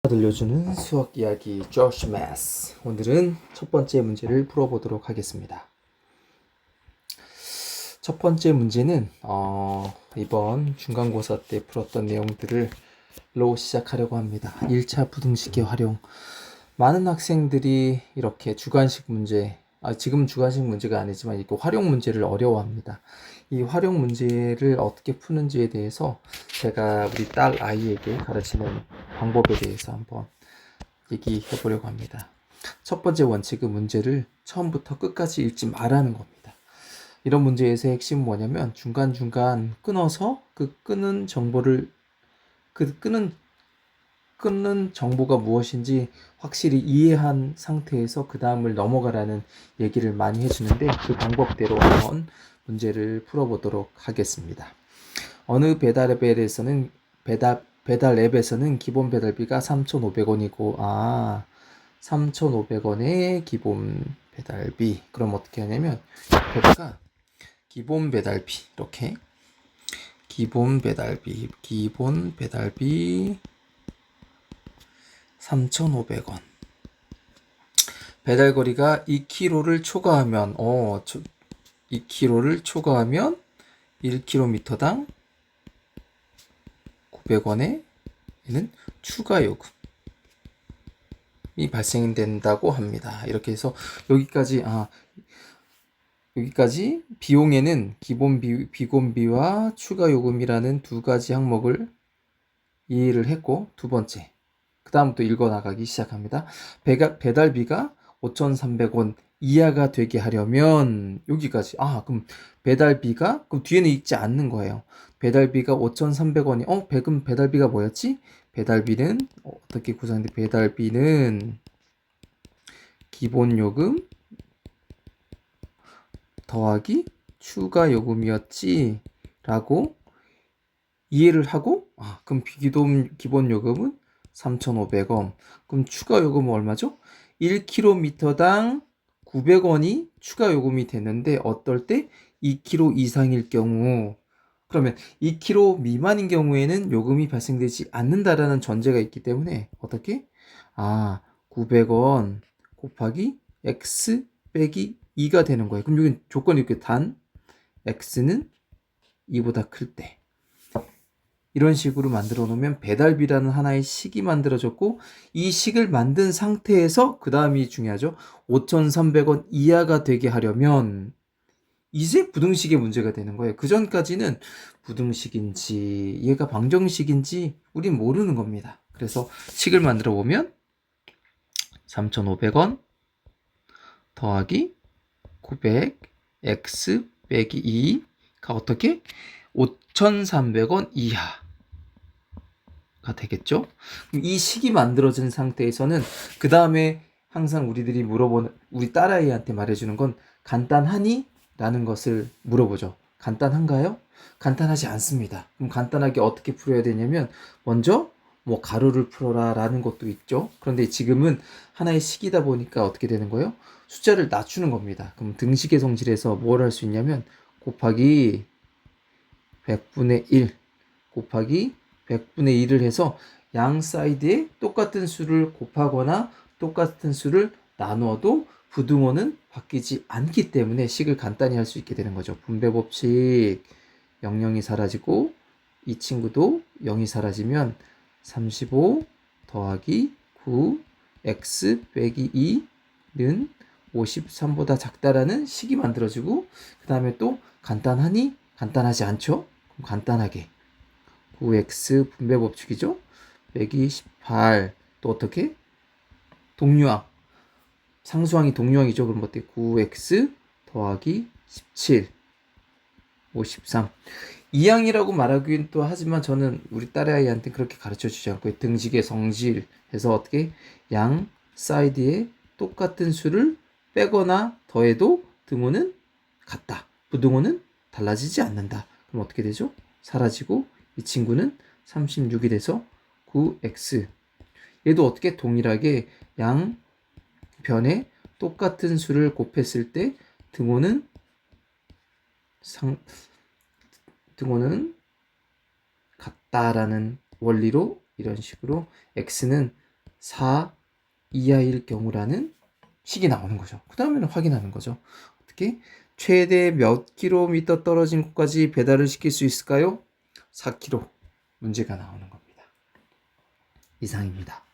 들려주는 수학 이야기 조시 매스. 오늘은 첫 번째 문제를 풀어보도록 하겠습니다. 첫 번째 문제는 이번 중간고사 때 풀었던 내용들로 시작하려고 합니다. 1차 부등식의 활용. 많은 학생들이 이렇게 주관식 문제, 지금 주관식 문제가 아니지만 이거 활용 문제를 어려워합니다. 이 활용 문제를 어떻게 푸는지에 대해서 제가 우리 딸 아이에게 가르치는 방법에 대해서 한번 얘기해 보려고 합니다. 첫 번째 원칙은 문제를 처음부터 끝까지 읽지 말라는 겁니다. 이런 문제에서의 핵심은 뭐냐면 중간중간 끊어서 끊는 정보가 무엇인지 확실히 이해한 상태에서 그 다음을 넘어가라는 얘기를 많이 해주는데 그 방법대로 한번 문제를 풀어보도록 하겠습니다. 어느 배달 앱에서는 기본 배달비가 3,500원이고 3,500원의 기본 배달비. 그럼 어떻게 하냐면 옆에다가 기본 배달비 이렇게 기본 배달비 3,500원. 배달거리가 2km를 초과하면 2km를 초과하면 1km당 900원의 얘는 추가 요금이 발생된다고 합니다. 이렇게 해서 여기까지 비용에는 비곤비와 추가 요금이라는 두 가지 항목을 이해를 했고, 두 번째 그 다음부터 읽어 나가기 시작합니다. 배달비가 5,300원 이하가 되게 하려면 여기까지. 그럼 배달비가 그럼 뒤에는 읽지 않는 거예요. 배달비가 5,300원이 그럼 배달비가 뭐였지? 배달비는 어떻게 구성돼? 배달비는 기본 요금 더하기 추가 요금이었지 라고 이해를 하고 그럼 기본 요금은 3,500원. 그럼 추가 요금은 얼마죠? 1km당 900원이 추가 요금이 되는데 어떨 때 2km 이상일 경우, 그러면 2km 미만인 경우에는 요금이 발생되지 않는다라는 전제가 있기 때문에 어떻게? 900원 곱하기 x 빼기 2가 되는 거예요. 그럼 여기 조건이 이렇게 단 x는 2보다 클 때. 이런 식으로 만들어 놓으면 배달비라는 하나의 식이 만들어졌고, 이 식을 만든 상태에서 그 다음이 중요하죠. 5,300원 이하가 되게 하려면 이제 부등식의 문제가 되는 거예요. 그 전까지는 부등식인지 얘가 방정식인지 우린 모르는 겁니다. 그래서 식을 만들어 보면 3,500원 더하기 900 x 빼기 2가 어떻게? 5,300원 이하 가 되겠죠? 이 식이 만들어진 상태에서는 그 다음에 항상 우리들이 우리 딸아이한테 말해주는 건 간단하니? 라는 것을 물어보죠. 간단한가요? 간단하지 않습니다. 그럼 간단하게 어떻게 풀어야 되냐면 먼저 가루를 풀어라 라는 것도 있죠. 그런데 지금은 하나의 식이다 보니까 어떻게 되는 거예요? 숫자를 낮추는 겁니다. 그럼 등식의 성질에서 뭘 할 수 있냐면 곱하기 100분의 1 곱하기 100분의 1을 해서 양 사이드에 똑같은 수를 곱하거나 똑같은 수를 나누어도 부등호는 바뀌지 않기 때문에 식을 간단히 할 수 있게 되는 거죠. 분배 법칙 00이 사라지고 이 친구도 0이 사라지면 35 더하기 9 x 빼기 2는 53보다 작다라는 식이 만들어지고, 그 다음에 또 간단하니? 간단하지 않죠? 그럼 간단하게 9x 분배 법칙이죠. 빼기 18. 또 어떻게? 동류항. 상수항이 동류항이죠. 그럼 어떻게? 9x 더하기 17. 53. 이항이라고 말하기는 또 하지만 저는 우리 딸아이한테 그렇게 가르쳐 주지 않고 등식의 성질 해서 어떻게? 양 사이드에 똑같은 수를 빼거나 더해도 등호는 같다. 부등호는 달라지지 않는다. 그럼 어떻게 되죠? 사라지고 이 친구는 36이 돼서 9x. 얘도 어떻게? 동일하게 양변에 똑같은 수를 곱했을 때 등호는 같다라는 원리로 이런 식으로 x는 4 이하일 경우라는 식이 나오는 거죠. 그 다음에는 확인하는 거죠. 어떻게? 최대 몇 킬로미터 떨어진 곳까지 배달을 시킬 수 있을까요? 4km. 문제가 나오는 겁니다. 이상입니다.